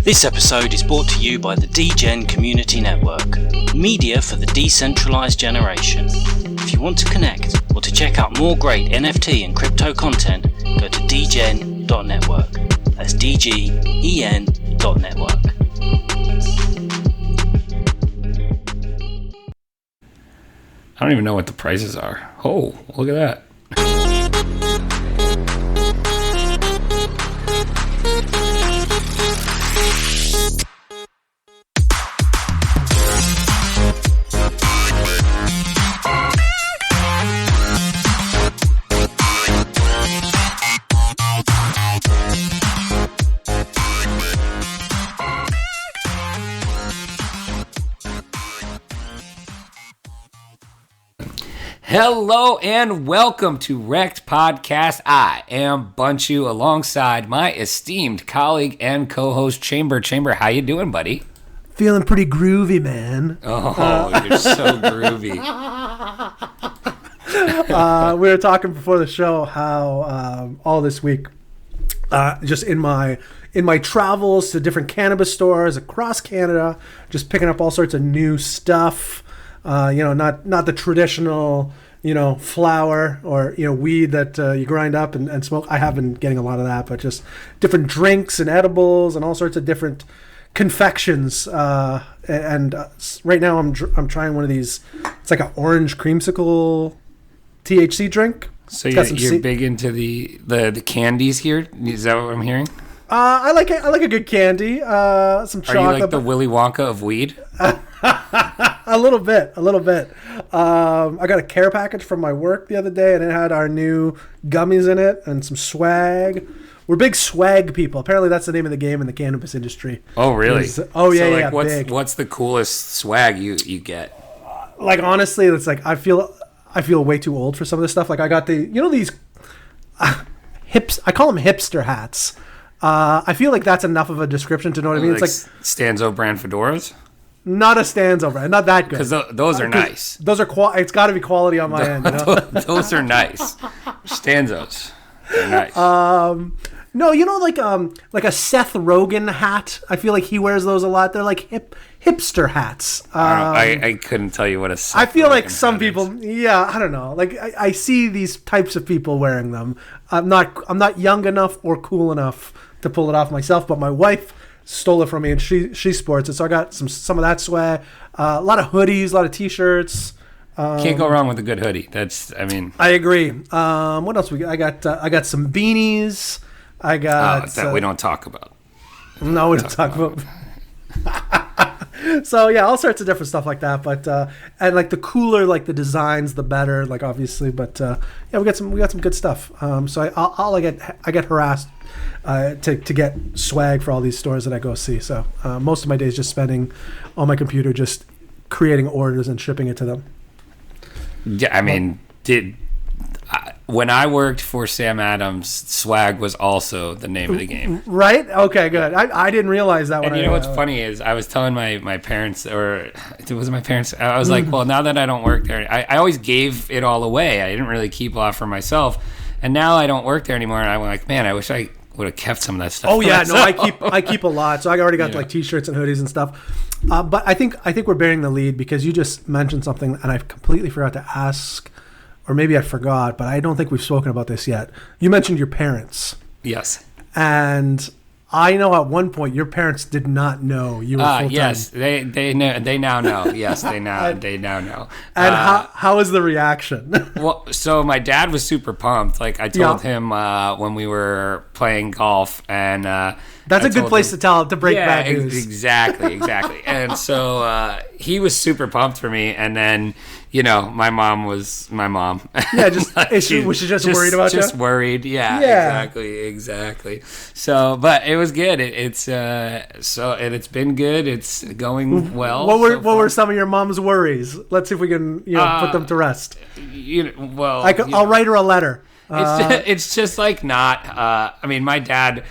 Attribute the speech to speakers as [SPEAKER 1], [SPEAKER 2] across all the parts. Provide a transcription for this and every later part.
[SPEAKER 1] This episode is brought to you by the dGEN Community Network, media for the decentralized generation. If you want to connect or to check out more great NFT and crypto content, go to dgen.network. That's dgen.network.
[SPEAKER 2] I don't even know what the prices are. Oh, look at that. Hello and welcome to Rekt Podcast. I am Bunchu alongside my esteemed colleague and co-host Chamber. Chamber, how you doing, buddy?
[SPEAKER 3] Feeling pretty groovy, man.
[SPEAKER 2] Oh, you're so groovy.
[SPEAKER 3] We were talking before the show how all this week, just in my travels to different cannabis stores across Canada, just picking up all sorts of new stuff. Not the traditional, flower or, weed that you grind up and smoke. I have been getting a lot of that, but just different drinks and edibles and all sorts of different confections. Right now I'm trying one of these. It's like an orange creamsicle THC drink.
[SPEAKER 2] So you're big into the candies here? Is that what I'm hearing?
[SPEAKER 3] I like a good candy. Some chocolate.
[SPEAKER 2] Are you like the Willy Wonka of weed?
[SPEAKER 3] A little bit. I got a care package from my work the other day, and it had our new gummies in it and some swag. We're big swag people. Apparently, that's the name of the game in the cannabis industry.
[SPEAKER 2] Oh, really? What's the coolest swag you get?
[SPEAKER 3] Like, honestly, it's like I feel way too old for some of this stuff. Like, I got these hips. I call them hipster hats. I feel like that's enough of a description to know what I mean.
[SPEAKER 2] Like it's like Stanzo brand fedoras.
[SPEAKER 3] Not a Stanzo brand, not that good.
[SPEAKER 2] Because those are nice.
[SPEAKER 3] Those are it's got to be quality on my end.
[SPEAKER 2] Those are nice. Stanzos, they're nice.
[SPEAKER 3] No, like a Seth Rogen hat. I feel like he wears those a lot. They're like hipster hats.
[SPEAKER 2] I couldn't tell you what a Seth
[SPEAKER 3] I feel
[SPEAKER 2] Rogen
[SPEAKER 3] like some people,
[SPEAKER 2] is.
[SPEAKER 3] I don't know. Like I see these types of people wearing them. I'm not young enough or cool enough to pull it off myself, but my wife stole it from me, and she sports it. So I got some of that swag, a lot of hoodies, a lot of t-shirts.
[SPEAKER 2] Can't go wrong with a good hoodie.
[SPEAKER 3] I agree. What else we got? I got some beanies. I got
[SPEAKER 2] that we don't talk about.
[SPEAKER 3] No, we don't talk about. So yeah, all sorts of different stuff like that. But and like the cooler, like the designs, the better. Like obviously, but we got some good stuff. So I get harassed to get swag for all these stores that I go see. So most of my days just spending on my computer, just creating orders and shipping it to them.
[SPEAKER 2] Yeah, when I worked for Sam Adams, swag was also the name of the game.
[SPEAKER 3] Right? Okay, good. I didn't realize that.
[SPEAKER 2] And what's funny is I was telling my parents, or it was my parents, I was like, well, now that I don't work there, I always gave it all away. I didn't really keep a lot for myself. And now I don't work there anymore, and I'm like, man, I wish I would have kept some of that stuff.
[SPEAKER 3] Oh yeah, no, I keep a lot. So I already got like t-shirts and hoodies and stuff. But I think we're bearing the lead because you just mentioned something, and I completely forgot to ask. Or maybe I forgot, but I don't think we've spoken about this yet. You mentioned your parents.
[SPEAKER 2] Yes.
[SPEAKER 3] And I know at one point your parents did not know you were full-time.
[SPEAKER 2] Yes, they know. They now know. Yes, they now know.
[SPEAKER 3] And how was the reaction?
[SPEAKER 2] Well, so my dad was super pumped. Like I told him when we were playing golf, and
[SPEAKER 3] that's a good place to break bad news.
[SPEAKER 2] Exactly. And so he was super pumped for me, and then. My mom was my mom.
[SPEAKER 3] Yeah, was she just worried about you?
[SPEAKER 2] Just worried, yeah. Exactly. So, but it was good. It's been good. It's going well.
[SPEAKER 3] What were some of your mom's worries? Let's see if we can put them to rest. I'll write her a letter.
[SPEAKER 2] It's just like not. My dad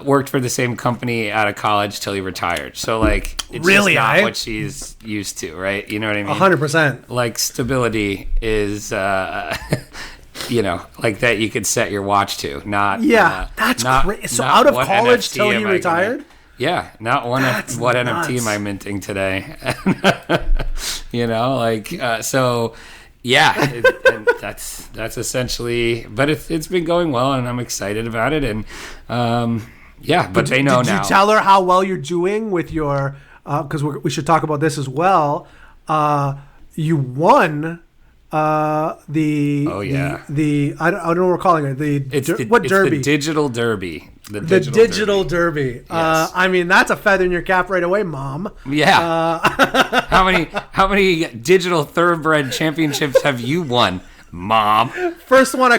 [SPEAKER 2] worked for the same company out of college till he retired. So like, it's really just not what she's used to, right? You know what I mean?
[SPEAKER 3] 100%.
[SPEAKER 2] Like stability is, like that you could set your watch to. Not
[SPEAKER 3] that's crazy. So out of college till he retired.
[SPEAKER 2] Yeah, not one. What NFT am I minting today? So. Yeah, and that's essentially. But it's been going well, and I'm excited about it. And but they know now.
[SPEAKER 3] Did you tell her how well you're doing with your? Because we should talk about this as well. You won the.
[SPEAKER 2] Oh yeah.
[SPEAKER 3] I don't know what we're calling it. What derby?
[SPEAKER 2] The digital derby.
[SPEAKER 3] The digital derby.
[SPEAKER 2] Yes.
[SPEAKER 3] I mean, that's a feather in your cap right away, Mom.
[SPEAKER 2] Yeah. How many digital thoroughbred championships have you won, Mom?
[SPEAKER 3] First one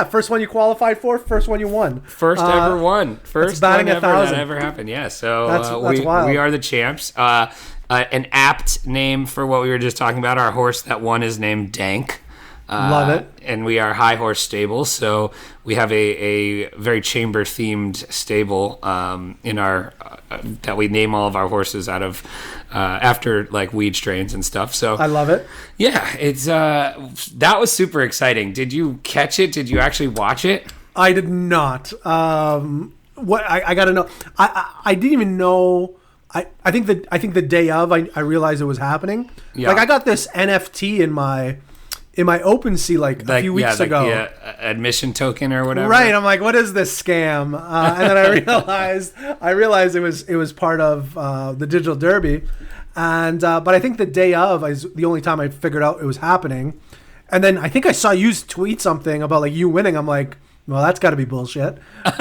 [SPEAKER 3] first one you qualified for, first one you won.
[SPEAKER 2] First ever one. First
[SPEAKER 3] batting
[SPEAKER 2] one
[SPEAKER 3] 1,000.
[SPEAKER 2] that ever happened. Yeah. So
[SPEAKER 3] that's wild.
[SPEAKER 2] We are the champs. An apt name for what we were just talking about. Our horse that won is named Dank.
[SPEAKER 3] Love it.
[SPEAKER 2] And we are High Horse Stable, so we have a very chamber themed stable in our that we name all of our horses out of after like weed strains and stuff. So
[SPEAKER 3] I love it.
[SPEAKER 2] Yeah, it's that was super exciting. Did you catch it? Did you actually watch it?
[SPEAKER 3] I did not. What I got to know. I didn't even know. I think the day of I realized it was happening.
[SPEAKER 2] Yeah.
[SPEAKER 3] Like I got this NFT in my OpenSea a few weeks ago.
[SPEAKER 2] The admission token or whatever.
[SPEAKER 3] Right. I'm like, what is this scam? And then I realized it was part of the digital derby. And but I think the day of is the only time I figured out it was happening. And then I think I saw you tweet something about like you winning. I'm like, well, that's got to be bullshit. And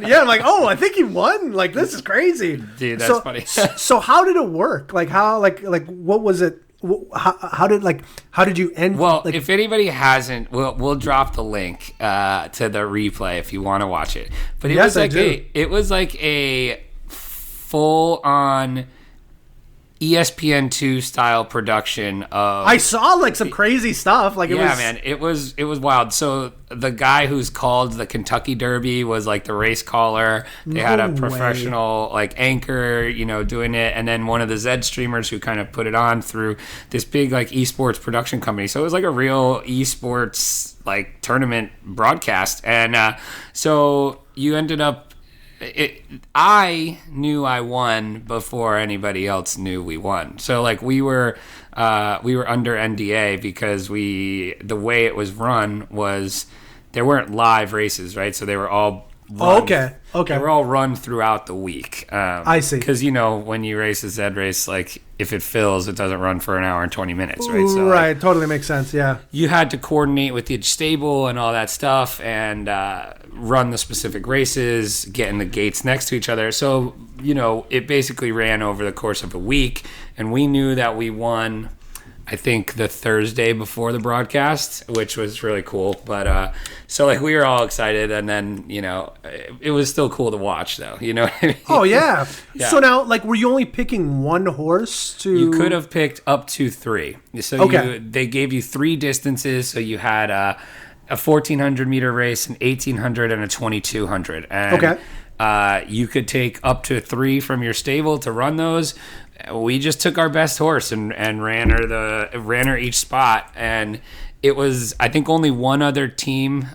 [SPEAKER 3] yeah, I'm like, oh, I think he won. Like, this is crazy.
[SPEAKER 2] Dude, that's funny.
[SPEAKER 3] So how did it work? Like how what was it? How did you end?
[SPEAKER 2] Well, if anybody hasn't, we'll drop the link to the replay if you want to watch it. But it was like a full on ESPN2 style production of.
[SPEAKER 3] I saw like some crazy stuff. Like
[SPEAKER 2] man, it was wild. So the guy who's called the Kentucky Derby was like the race caller. They had a professional like anchor, doing it, and then one of the Zed streamers who kind of put it on through this big like esports production company. So it was like a real esports like tournament broadcast, and so you ended up. I knew I won before anybody else knew we won. So like we were under NDA because the way it was run was there weren't live races, right? So they were all run,
[SPEAKER 3] okay.
[SPEAKER 2] They were all run throughout the week.
[SPEAKER 3] I see.
[SPEAKER 2] Because when you race a Zed race, like if it fills, it doesn't run for an hour and 20 minutes, right? So
[SPEAKER 3] right, totally makes sense. Yeah.
[SPEAKER 2] You had to coordinate with each stable and all that stuff, and run the specific races, get in the gates next to each other. So, it basically ran over the course of a week, and we knew that we won, I think, the Thursday before the broadcast, which was really cool. But so like we were all excited, and then, it was still cool to watch though. You know what I mean?
[SPEAKER 3] Oh yeah. Yeah. So now, like, were you only picking one horse to?
[SPEAKER 2] You could have picked up to 3. So they gave you 3 distances. So you had a 1,400 meter race, an 1,800, and a 2,200. And you could take up to 3 from your stable to run those. We just took our best horse and ran her each spot, and it was, I think, only one other team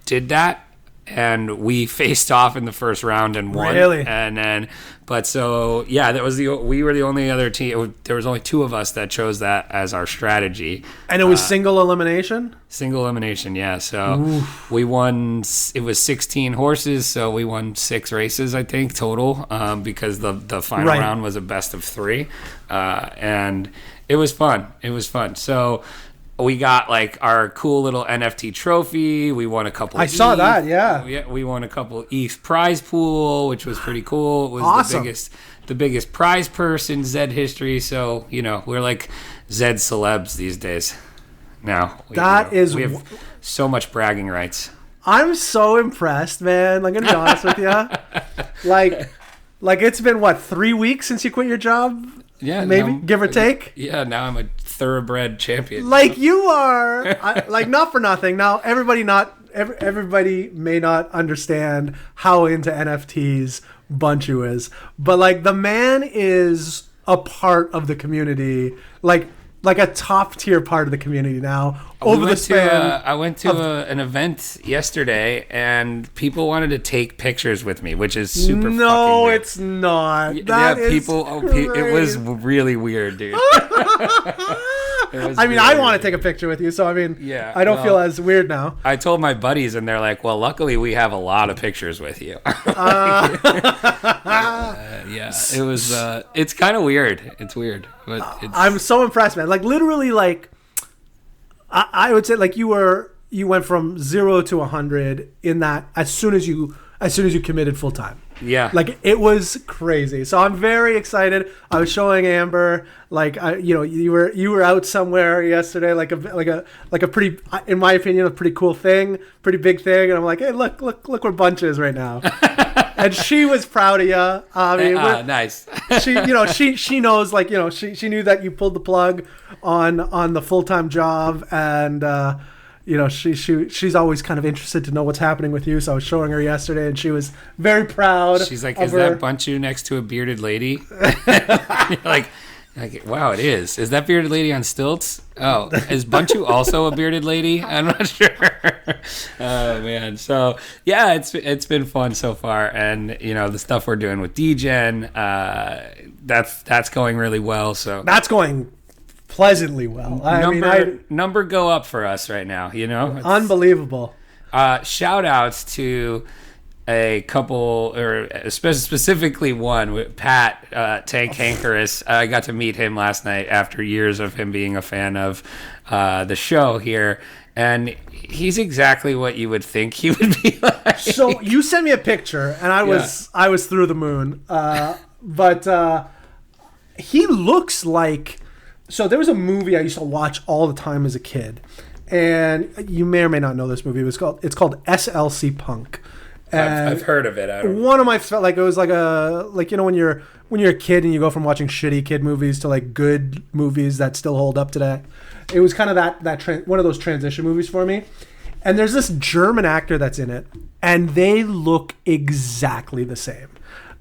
[SPEAKER 2] did that, and we faced off in the first round and won.
[SPEAKER 3] Really?
[SPEAKER 2] And then, we were the only other team. There was only 2 of us that chose that as our strategy.
[SPEAKER 3] And it was single elimination?
[SPEAKER 2] Single elimination, yeah. So we won. It was 16 horses, so we won 6 races, I think, total, because the final round was a best of 3, and it was fun. So we got like our cool little NFT trophy. We won a couple.
[SPEAKER 3] I saw that, yeah.
[SPEAKER 2] We won a couple ETH prize pool, which was pretty cool. It was
[SPEAKER 3] awesome.
[SPEAKER 2] the biggest prize purse in Zed history. So we're like Zed celebs these days. Now we have so much bragging rights.
[SPEAKER 3] I'm so impressed, man. Like, I'm gonna be honest with you. Like it's been what, 3 weeks since you quit your job?
[SPEAKER 2] Yeah,
[SPEAKER 3] maybe give or take.
[SPEAKER 2] Yeah, now I'm a thoroughbred champion.
[SPEAKER 3] Like you are. Like, not for nothing. Now everybody may not understand how into NFTs Bunchu is, but like the man is a part of the community. Like like a top tier part of the community now. Over the span,
[SPEAKER 2] I went to an event yesterday, and people wanted to take pictures with me, which is super.
[SPEAKER 3] No,
[SPEAKER 2] fucking weird.
[SPEAKER 3] it's not.
[SPEAKER 2] Yeah, it was really weird, dude.
[SPEAKER 3] I mean, I want to take a picture with you, so I mean,
[SPEAKER 2] yeah,
[SPEAKER 3] I don't feel as weird now.
[SPEAKER 2] I told my buddies, and they're like, "Well, luckily we have a lot of pictures with you." Yeah, it was. It's kind of weird. It's weird, but
[SPEAKER 3] I'm so impressed, man. Like literally, like I would say, like you went from 0 to 100 in that as soon as you committed full time.
[SPEAKER 2] Yeah,
[SPEAKER 3] like it was crazy. So I'm very excited. I was showing Amber, like you were out somewhere yesterday, like a pretty, in my opinion, a pretty cool thing, pretty big thing, and I'm like, hey, look where Bunch is right now, and she was proud of you. I mean,
[SPEAKER 2] nice.
[SPEAKER 3] she knows, like she knew that you pulled the plug on the full-time job, and she's always kind of interested to know what's happening with you. So I was showing her yesterday, and she was very proud.
[SPEAKER 2] She's like, "Is that Bunchu next to a bearded lady?" like, wow, it is. Is that bearded lady on stilts? Oh, is Bunchu also a bearded lady? I'm not sure. Oh man, so yeah, it's been fun so far, and the stuff we're doing with dGEN, that's going really well. So
[SPEAKER 3] that's going pleasantly well.
[SPEAKER 2] Number go up for us right now. It's
[SPEAKER 3] unbelievable.
[SPEAKER 2] Shout outs to a couple, or specifically one with Pat Tank Hankerus. I got to meet him last night after years of him being a fan of the show here, and he's exactly what you would think he would be like.
[SPEAKER 3] So you sent me a picture, and I was through the moon. But he looks like. So there was a movie I used to watch all the time as a kid, and you may or may not know this movie. It's called SLC Punk. And
[SPEAKER 2] I've heard of it.
[SPEAKER 3] One of my, like, it was like when you're a kid and you go from watching shitty kid movies to like good movies that still hold up today. It was kind of one of those transition movies for me. And there's this German actor that's in it, and they look exactly the same.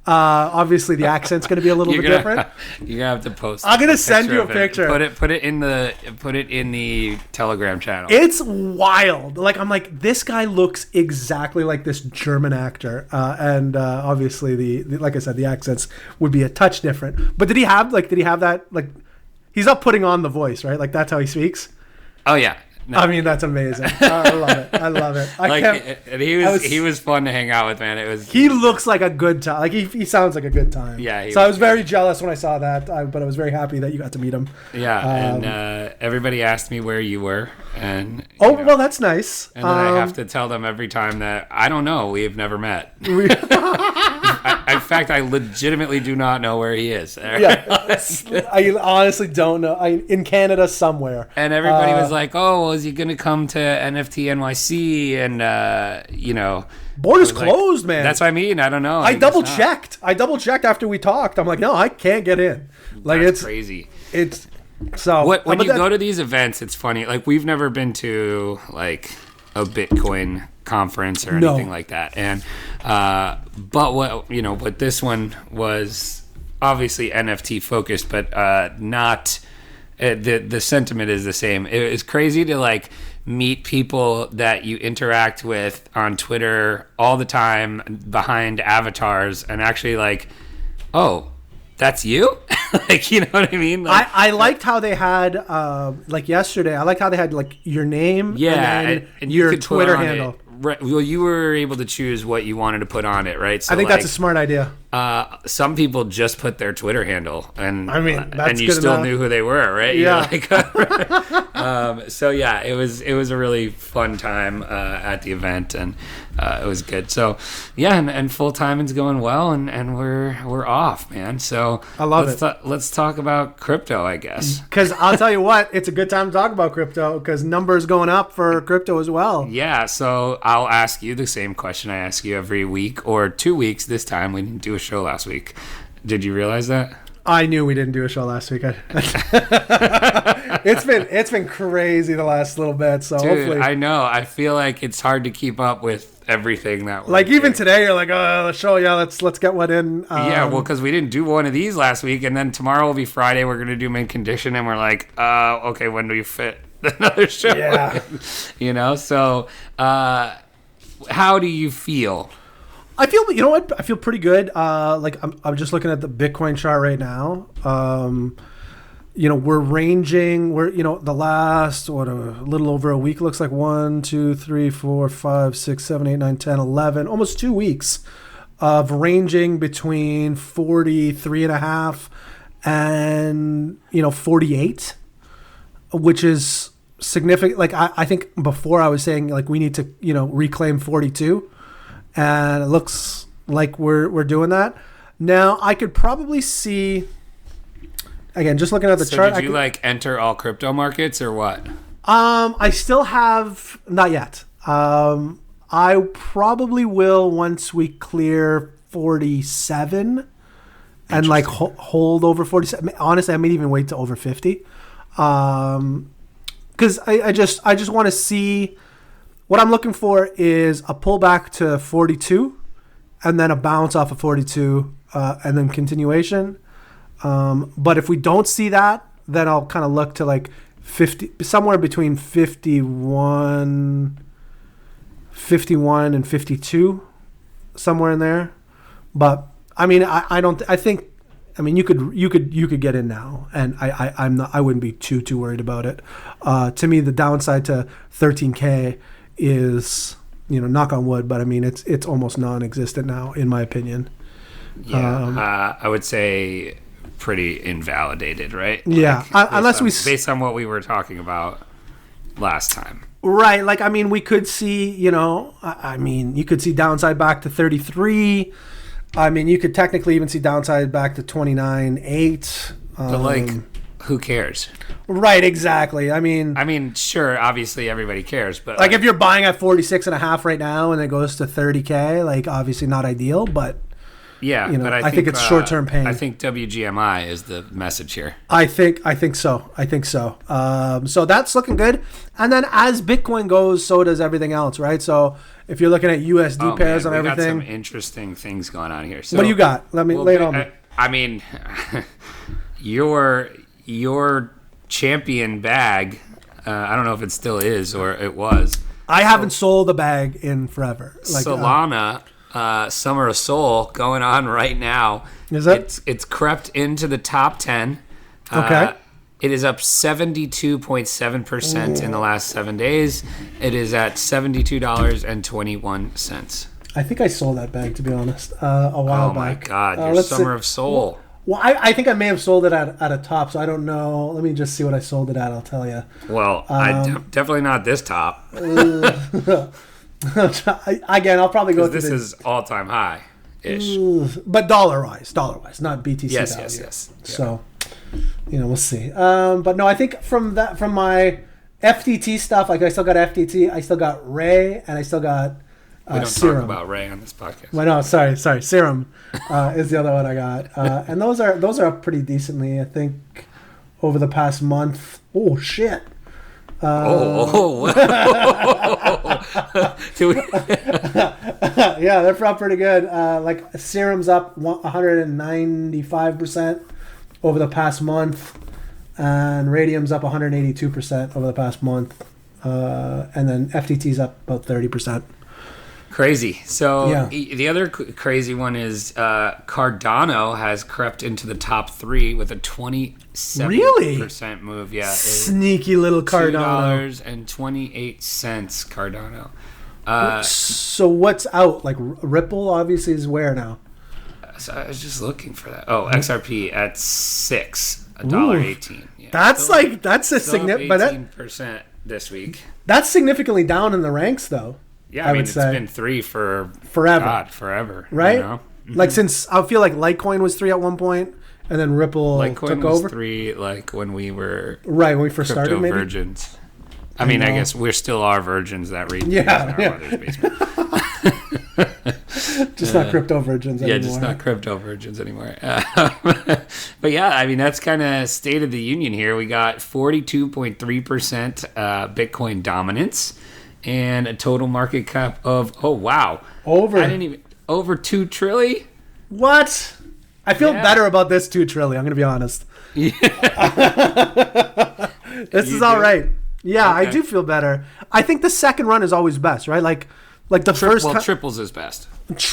[SPEAKER 3] Obviously the accent's going to be a little bit different.
[SPEAKER 2] You're gonna have to post.
[SPEAKER 3] I'm gonna send you a picture.
[SPEAKER 2] Put it in the Telegram channel.
[SPEAKER 3] It's wild. Like, I'm like, this guy looks exactly like this German actor, and obviously the like I said, the accents would be a touch different. But did he have that, like, he's not putting on the voice, right? Like, that's how he speaks.
[SPEAKER 2] Oh yeah.
[SPEAKER 3] No. I mean, that's amazing. I love it.
[SPEAKER 2] And he was fun to hang out with, man.
[SPEAKER 3] He looks like a good time. Like, he sounds like a good time.
[SPEAKER 2] Yeah.
[SPEAKER 3] So I was very jealous when I saw that, but I was very happy that you got to meet him.
[SPEAKER 2] Yeah. And everybody asked me where you were, and
[SPEAKER 3] well, that's nice.
[SPEAKER 2] And then I have to tell them every time that I don't know. We've never met. In fact, I legitimately do not know where he is.
[SPEAKER 3] Yeah, I honestly don't know. In Canada somewhere.
[SPEAKER 2] And everybody was like, "Oh, well, is he going to come to NFT NYC?" And
[SPEAKER 3] borders closed, man.
[SPEAKER 2] That's what I mean. I don't know.
[SPEAKER 3] I double checked. After we talked. I'm like, no, I can't get in. Like,
[SPEAKER 2] it's crazy.
[SPEAKER 3] It's so
[SPEAKER 2] when you go to these events, it's funny. Like, we've never been to like a Bitcoin conference or anything like that, and but this one was obviously NFT focused, but not the sentiment is the same. It's crazy to like meet people that you interact with on Twitter all the time behind avatars, and actually like, oh, that's you. Like, you know what I mean? Like,
[SPEAKER 3] I liked how they had like yesterday. I liked how they had like your name, and your Twitter handle.
[SPEAKER 2] Right. Well, you were able to choose what you wanted to put on it, right? So,
[SPEAKER 3] I think that's a smart idea.
[SPEAKER 2] Some people just put their Twitter handle, and
[SPEAKER 3] I mean, that's
[SPEAKER 2] and you
[SPEAKER 3] good
[SPEAKER 2] still
[SPEAKER 3] enough.
[SPEAKER 2] knew who they were, right?
[SPEAKER 3] Yeah.
[SPEAKER 2] So yeah, it was a really fun time at the event, and it was good. So yeah, and full timing's going well, and we're off, man. So
[SPEAKER 3] I love it.
[SPEAKER 2] Let's talk about crypto, I guess.
[SPEAKER 3] Because I'll tell you what, it's a good time to talk about crypto because numbers going up for crypto as well.
[SPEAKER 2] Yeah. So I'll ask you the same question I ask you every week or 2 weeks. This time we didn't do a show last week. Did you realize that?
[SPEAKER 3] I knew we didn't do a show last week. It's been crazy the last little bit. So
[SPEAKER 2] Dude,
[SPEAKER 3] hopefully,
[SPEAKER 2] I know. I feel like it's hard to keep up with everything that.
[SPEAKER 3] like even
[SPEAKER 2] doing.
[SPEAKER 3] today, you're like, oh, the show. Yeah, let's get one in.
[SPEAKER 2] Yeah, well, because we didn't do one of these last week, and then tomorrow will be Friday. We're gonna do mint condition, and we're like, okay, when do you fit another show?
[SPEAKER 3] Yeah.
[SPEAKER 2] You know. So, how do you feel?
[SPEAKER 3] I feel, you know what? I feel pretty good. Like I'm just looking at the Bitcoin chart right now. You know, we're ranging. The last a little over a week looks like 1, 2, 3, 4, 5, 6, 7, 8, 9, 10, 11, almost 2 weeks of ranging between 43.5 and 48, which is significant. Like I think before I was saying like we need to reclaim 42. And it looks like we're doing that. Now, I could probably see, again, just looking at the chart.
[SPEAKER 2] Did you enter all crypto markets or what?
[SPEAKER 3] I still have, not yet. I probably will once we clear 47 and hold over 47. Honestly, I may even wait to over 50. Because I just want to see. What I'm looking for is a pullback to 42 and then a bounce off of 42 and then continuation. But if we don't see that, then I'll kind of look to like 50, somewhere between 51 and 52, somewhere in there. But I mean, I think you could get in now, and I wouldn't be too worried about it. To me, the downside to 13K is, knock on wood, but I mean it's almost non-existent now, in my opinion.
[SPEAKER 2] Yeah, I would say pretty invalidated, right?
[SPEAKER 3] Yeah,
[SPEAKER 2] based on what we were talking about last time.
[SPEAKER 3] Right, like I mean, we could see, you could see downside back to 33. I mean, you could technically even see downside back to 29.8.
[SPEAKER 2] But who cares?
[SPEAKER 3] Right, exactly. I mean,
[SPEAKER 2] sure, obviously everybody cares, but
[SPEAKER 3] if you're buying at 46.5 right now and it goes to 30K, obviously not ideal, but
[SPEAKER 2] yeah, but
[SPEAKER 3] I think it's short-term pain.
[SPEAKER 2] I think WGMI is the message here.
[SPEAKER 3] I think so. So that's looking good. And then as Bitcoin goes, so does everything else, right? So if you're looking at USD pairs and everything,
[SPEAKER 2] got some interesting things going on here. So,
[SPEAKER 3] what do you got? Let me lay it on me.
[SPEAKER 2] I mean, your champion bag. I don't know if it still is or it was.
[SPEAKER 3] I haven't sold a bag in forever.
[SPEAKER 2] Solana. Summer of Soul going on right now.
[SPEAKER 3] Is it?
[SPEAKER 2] It's crept into the top 10.
[SPEAKER 3] Okay.
[SPEAKER 2] It is up 72.7% in the last 7 days. It is at $72.21.
[SPEAKER 3] I think I sold that bag, to be honest, a while back.
[SPEAKER 2] Oh my God, your Summer of Soul.
[SPEAKER 3] Well, I think I may have sold it at a top, so I don't know. Let me just see what I sold it at. I'll tell you.
[SPEAKER 2] Well, definitely not this top.
[SPEAKER 3] Again, I'll probably go.
[SPEAKER 2] This is all-time high-ish,
[SPEAKER 3] but dollar-wise, not BTC.
[SPEAKER 2] Yes.
[SPEAKER 3] Yeah. So, we'll see. But no, I think from my FTT stuff, I still got FTT, I still got Ray, and I still got
[SPEAKER 2] we don't
[SPEAKER 3] Serum.
[SPEAKER 2] talk about Ray on this podcast.
[SPEAKER 3] Well, no, sorry. Serum is the other one I got, and those are up pretty decently, I think, over the past month. Oh shit.
[SPEAKER 2] Yeah,
[SPEAKER 3] they're up pretty good. Serum's up 195% over the past month, and Radium's up 182% over the past month, and then FTT's up about 30%.
[SPEAKER 2] Crazy. So
[SPEAKER 3] yeah.
[SPEAKER 2] The other crazy one is Cardano has crept into the top 3 with a 27% move. Yeah,
[SPEAKER 3] sneaky little Cardano.
[SPEAKER 2] $2.28 Cardano.
[SPEAKER 3] So what's out? Ripple obviously is where now?
[SPEAKER 2] So I was just looking for that. Oh, XRP at $1.18. Yeah,
[SPEAKER 3] that's a significant
[SPEAKER 2] 18% this week.
[SPEAKER 3] That's significantly down in the ranks, though.
[SPEAKER 2] Yeah, I mean, it's been 3 for
[SPEAKER 3] forever.
[SPEAKER 2] God, forever.
[SPEAKER 3] Right? Mm-hmm. Since I feel like Litecoin was 3 at one point, and then Ripple took over.
[SPEAKER 2] Litecoin was 3 when we were
[SPEAKER 3] when we first started, maybe?
[SPEAKER 2] virgins. I mean, I guess we're still our virgins that read.
[SPEAKER 3] Yeah. Just not crypto virgins anymore.
[SPEAKER 2] Yeah, just not crypto virgins anymore. But yeah, I mean, that's kind of state of the union here. We got 42.3% Bitcoin dominance and a total market cap of, over 2 trillion.
[SPEAKER 3] What? I feel better about this 2 trillion. I'm going to be honest.
[SPEAKER 2] Yeah.
[SPEAKER 3] This is all right. Yeah, okay. I do feel better. I think the second run is always best, right? Like the first.
[SPEAKER 2] Well, triples is best.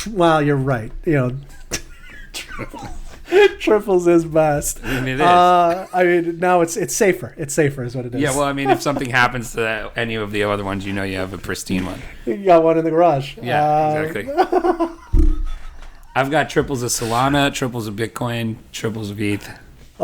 [SPEAKER 3] Well, you're right. Triples is best.
[SPEAKER 2] I mean, it is.
[SPEAKER 3] I mean, now it's safer. It's safer, is what it is.
[SPEAKER 2] Yeah. Well, I mean, if something happens to any of the other ones, you have a pristine one.
[SPEAKER 3] You got one in the garage.
[SPEAKER 2] Yeah, exactly. I've got triples of Solana, triples of Bitcoin, triples of ETH.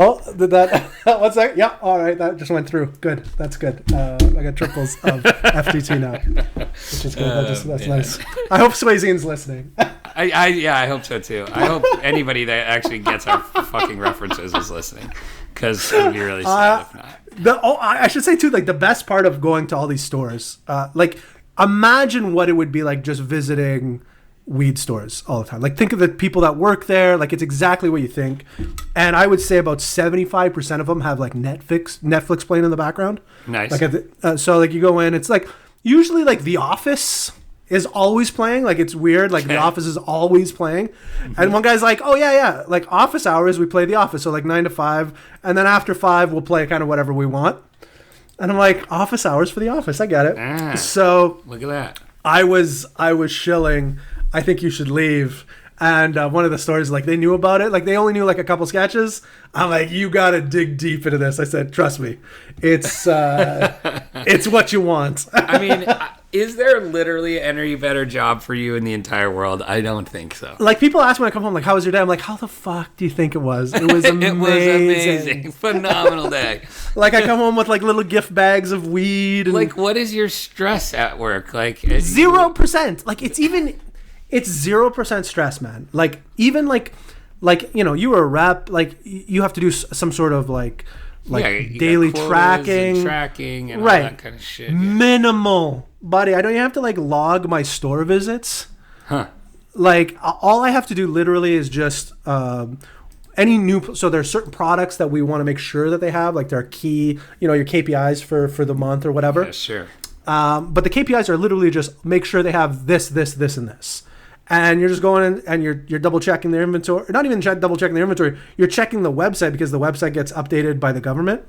[SPEAKER 3] Oh, did that? What's that? Yeah, all right. That just went through. Good. That's good. I got triples of FTT now, which is good. That's nice. I hope Swayzine's listening.
[SPEAKER 2] I hope so too. I hope anybody that actually gets our fucking references is listening, because it would be really sad if not.
[SPEAKER 3] I should say too, like the best part of going to all these stores, like imagine what it would be like just visiting weed stores all the time. Like think of the people that work there. Like it's exactly what you think. And I would say about 75% of them have like Netflix playing in the background.
[SPEAKER 2] Nice.
[SPEAKER 3] Like so like you go in, it's like usually like The Office is always playing. Like it's weird. Like The Office is always playing. And one guy's like, oh yeah. Like office hours, we play The Office. So like 9 to 5. And then after 5, we'll play kind of whatever we want. And I'm like, office hours for The Office. I get it. So
[SPEAKER 2] look at that.
[SPEAKER 3] I was shilling, I think you should leave. And one of the stories, like they knew about it. Like they only knew like a couple sketches. I'm like, you got to dig deep into this. I said, trust me, it's what you want.
[SPEAKER 2] I mean, is there literally any better job for you in the entire world? I don't think so.
[SPEAKER 3] Like people ask when I come home, like, how was your day? I'm like, how the fuck do you think it was? It was amazing.
[SPEAKER 2] It was amazing. Phenomenal day.
[SPEAKER 3] Like I come home with like little gift bags of weed. And
[SPEAKER 2] like, what is your stress at work? Like
[SPEAKER 3] 0%. Like it's 0% stress, man. Like even like you were a rep, like you have to do some sort of like daily tracking
[SPEAKER 2] and all that kind of shit. Yeah.
[SPEAKER 3] Minimal, buddy. I don't even have to like log my store visits.
[SPEAKER 2] Huh.
[SPEAKER 3] Like all I have to do literally is just any new. So there's certain products that we want to make sure that they have, like their key, your KPIs for the month or whatever.
[SPEAKER 2] Yeah, sure.
[SPEAKER 3] But the KPIs are literally just make sure they have this, and this. And you're just going in and you're double checking their inventory. Not even double checking their inventory. You're checking the website because the website gets updated by the government.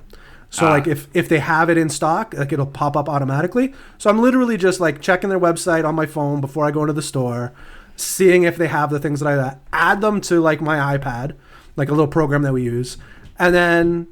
[SPEAKER 3] So like if they have it in stock, like it'll pop up automatically. So I'm literally just like checking their website on my phone before I go into the store, seeing if they have the things that I add them to like my iPad, like a little program that we use, and then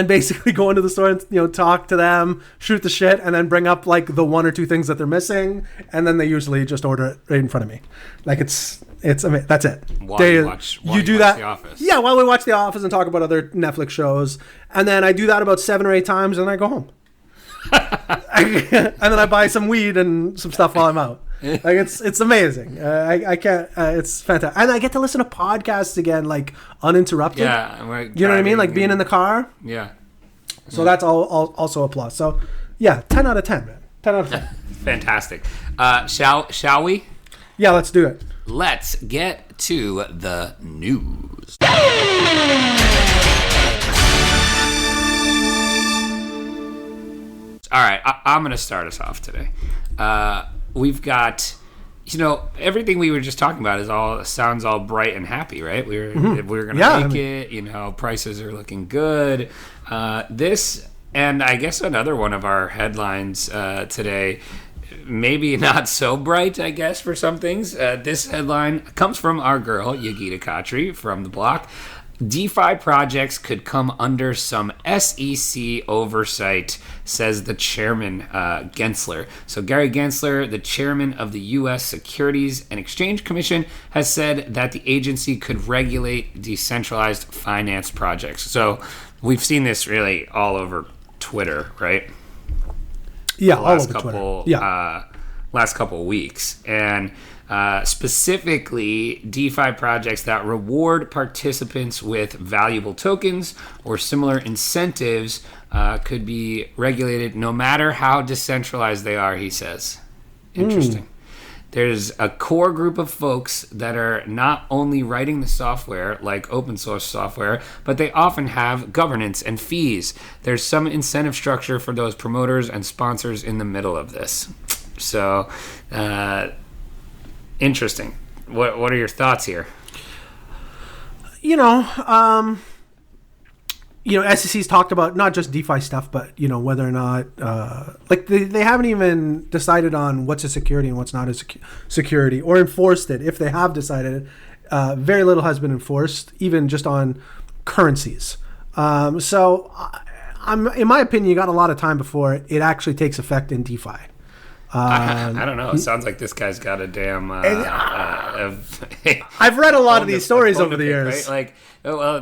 [SPEAKER 3] basically go into the store and talk to them, shoot the shit, and then bring up like the 1 or 2 things that they're missing, and then they usually just order it right in front of me. Like it's amazing. That's it.
[SPEAKER 2] While you watch The Office.
[SPEAKER 3] Yeah, while we watch The Office and talk about other Netflix shows, and then I do that about 7 or 8 times, and then I go home. And then I buy some weed and some stuff while I'm out. Like it's amazing. I can't. It's fantastic, and I get to listen to podcasts again, like uninterrupted.
[SPEAKER 2] Yeah,
[SPEAKER 3] you know what I mean, like being in the car.
[SPEAKER 2] Yeah.
[SPEAKER 3] So that's also a plus. So yeah, 10 out of 10, man. 10 out of 10.
[SPEAKER 2] Fantastic. Shall we?
[SPEAKER 3] Yeah, let's do it.
[SPEAKER 2] Let's get to the news. All right, I'm going to start us off today. We've got, everything we were just talking about sounds all bright and happy, right? We're going to make it. Prices are looking good. This, and I guess another one of our headlines today, maybe not so bright, I guess, for some things. This headline comes from our girl, Yogita Khatri from The Block. DeFi projects could come under some SEC oversight, says the chairman, Gensler. So Gary Gensler, the chairman of the U.S. Securities and Exchange Commission, has said that the agency could regulate decentralized finance projects. So we've seen this really all over Twitter, right?
[SPEAKER 3] Yeah, all over Twitter. Yeah.
[SPEAKER 2] Last couple of weeks. And specifically DeFi projects that reward participants with valuable tokens or similar incentives could be regulated no matter how decentralized they are, he says. Interesting. there's a core group of folks that are not only writing the software, like open source software, but they often have governance and fees. There's some incentive structure for those promoters and sponsors in the middle of this. So, interesting. What are your thoughts here?
[SPEAKER 3] SEC's talked about not just DeFi stuff, but whether or not they haven't even decided on what's a security and what's not a security, or enforced it. If they have decided, very little has been enforced, even just on currencies. So, in my opinion, you got a lot of time before it actually takes effect in DeFi.
[SPEAKER 2] I don't know. It sounds like this guy's got a damn.
[SPEAKER 3] I've read a lot of these stories over the years.
[SPEAKER 2] Right?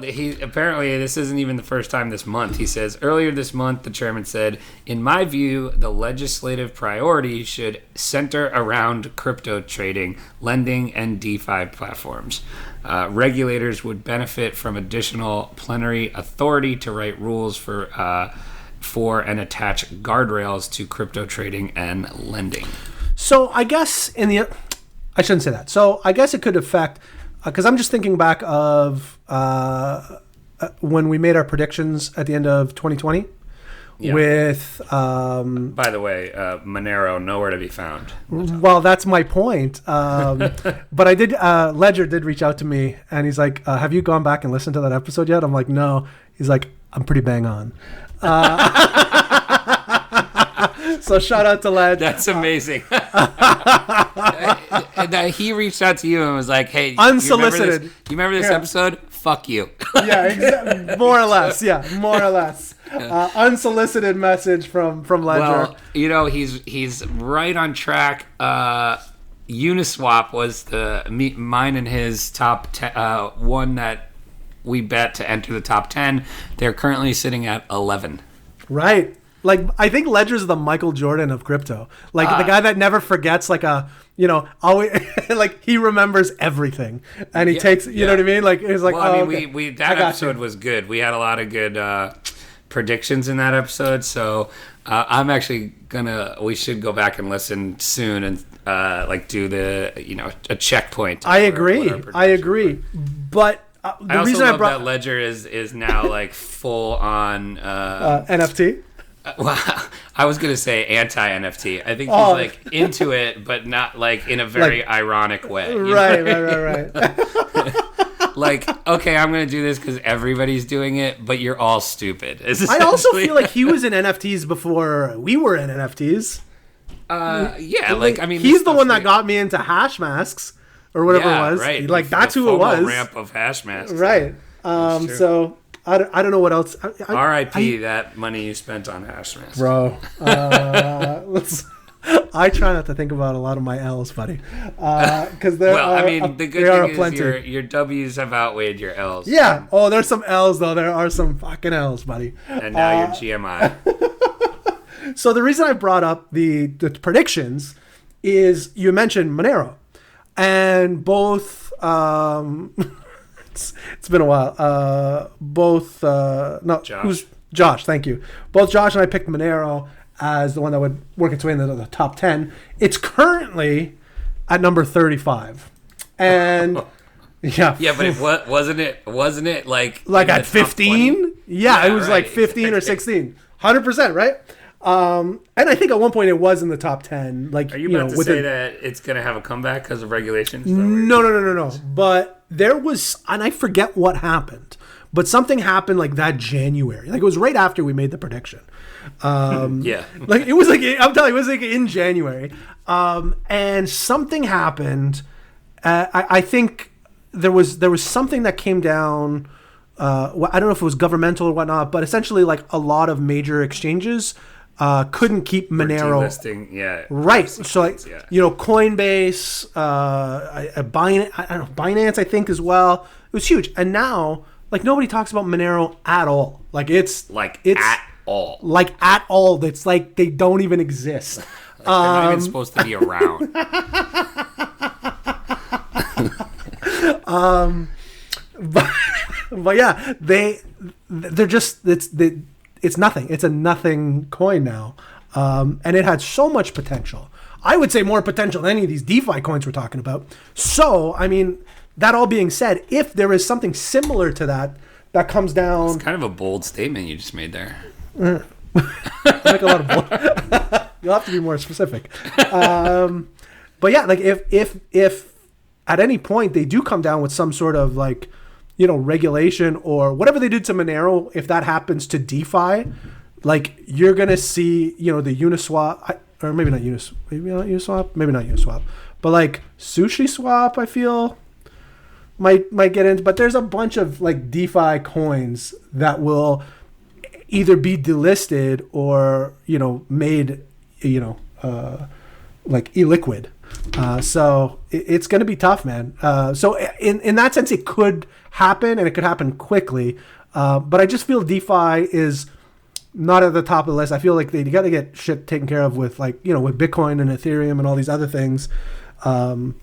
[SPEAKER 2] He apparently this isn't even the first time this month. He says earlier this month, the chairman said, "In my view, the legislative priority should center around crypto trading, lending, and DeFi platforms. Regulators would benefit from additional plenary authority to write rules for and attach guardrails to crypto trading and lending."
[SPEAKER 3] So I guess I shouldn't say that. So I guess it could affect, because I'm just thinking back of when we made our predictions at the end of 2020 with...
[SPEAKER 2] By the way, Monero, nowhere to be found.
[SPEAKER 3] Well, that's my point. But I did, Ledger did reach out to me, and he's like, have you gone back and listened to that episode yet? I'm like, no. He's like, I'm pretty bang on. So shout out to Led.
[SPEAKER 2] That's amazing. He reached out to you and was like, "Hey,
[SPEAKER 3] unsolicited.
[SPEAKER 2] You remember this episode? Fuck you."
[SPEAKER 3] Yeah, more or less. Yeah, more or less. Unsolicited message from Ledger.
[SPEAKER 2] Well, he's right on track. Uniswap was mine and his top one that we bet to enter the top 10. They're currently sitting at 11.
[SPEAKER 3] Right. Like, I think Ledger's the Michael Jordan of crypto. Like, the guy that never forgets, always, like, he remembers everything. And he takes, you know what I mean? Like, he's like,
[SPEAKER 2] that episode was good. We had a lot of good predictions in that episode. So I'm actually we should go back and listen soon and, do a checkpoint.
[SPEAKER 3] I agree. But the reason I brought
[SPEAKER 2] that Ledger is now like full on
[SPEAKER 3] NFT.
[SPEAKER 2] Well, I was gonna say anti-NFT. I think he's like into it, but not like in a very ironic way.
[SPEAKER 3] Right.
[SPEAKER 2] Like, okay, I'm gonna do this because everybody's doing it, but you're all stupid.
[SPEAKER 3] I also feel like he was in NFTs before we were in NFTs.
[SPEAKER 2] He's
[SPEAKER 3] the one that got me into hash masks or whatever it was.
[SPEAKER 2] Right.
[SPEAKER 3] Like, that's
[SPEAKER 2] the
[SPEAKER 3] who it was.
[SPEAKER 2] Ramp of hash masks.
[SPEAKER 3] Right. So. I don't know what else.
[SPEAKER 2] R.I.P. that money you spent on hash masks.
[SPEAKER 3] Bro. I try not to think about a lot of my L's, buddy. Because
[SPEAKER 2] the good thing is your W's have outweighed your L's.
[SPEAKER 3] Yeah. Oh, there's some L's, though. There are some fucking L's, buddy.
[SPEAKER 2] And now you're GMI.
[SPEAKER 3] So the reason I brought up the predictions is you mentioned Monero. And both... It's been a while. Josh, thank you. Both Josh and I picked Monero as the one that would work its way into the top 10. It's currently at number 35. And
[SPEAKER 2] but wasn't it like
[SPEAKER 3] at 15? Yeah, it was like 15 or 16. 100%, right? And I think at one point it was in the top 10. Like,
[SPEAKER 2] are you about to say that it's going to have a comeback because of regulations?
[SPEAKER 3] No. But there was, and I forget what happened, but something happened like that January. Like, it was right after we made the prediction. Like, it was like, I'm telling you, it was like in January. And something happened. I think there was something that came down. I don't know if it was governmental or whatnot, but essentially, like, a lot of major exchanges couldn't keep Monero.
[SPEAKER 2] Delisting,
[SPEAKER 3] right. So, like, Coinbase, Binance, I think, as well. It was huge. And now, like, nobody talks about Monero at all. Like, it's
[SPEAKER 2] at all.
[SPEAKER 3] Like, at all. It's like they don't even exist.
[SPEAKER 2] Like, they're not even supposed to be around.
[SPEAKER 3] But yeah, they're just it's nothing. It's a nothing coin now, and it had so much potential. I would say more potential than any of these DeFi coins we're talking about. So, I mean, that all being said, if there is something similar to that comes down...
[SPEAKER 2] It's kind of a bold statement you just made there.
[SPEAKER 3] Like a lot of bold... You'll have to be more specific. But yeah, like if at any point they do come down with some sort of like, you know, regulation or whatever they did to Monero, if that happens to DeFi, like you're going to see, you know, the Uniswap, or maybe not Uniswap, but like Sushi Swap, I feel might get into, but there's a bunch of like DeFi coins that will either be delisted or, you know, made, you know, like illiquid. So it's going to be tough, man. So in that sense, it could happen and it could happen quickly. But I just feel DeFi is not at the top of the list. I feel like they got to get shit taken care of with, like, you know, with Bitcoin and Ethereum and all these other things that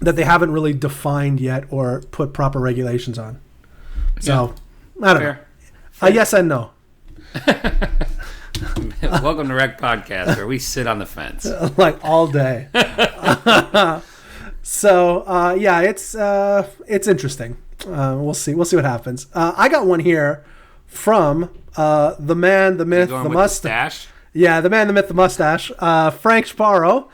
[SPEAKER 3] they haven't really defined yet or put proper regulations on. So I don't know. Yes and no.
[SPEAKER 2] Welcome to Rekt Podcast, where we sit on the fence
[SPEAKER 3] like all day. So yeah, it's interesting. We'll see what happens. I got one here from the man, the myth, the mustache. Yeah, the man, the myth, the mustache. Frank Sparrow.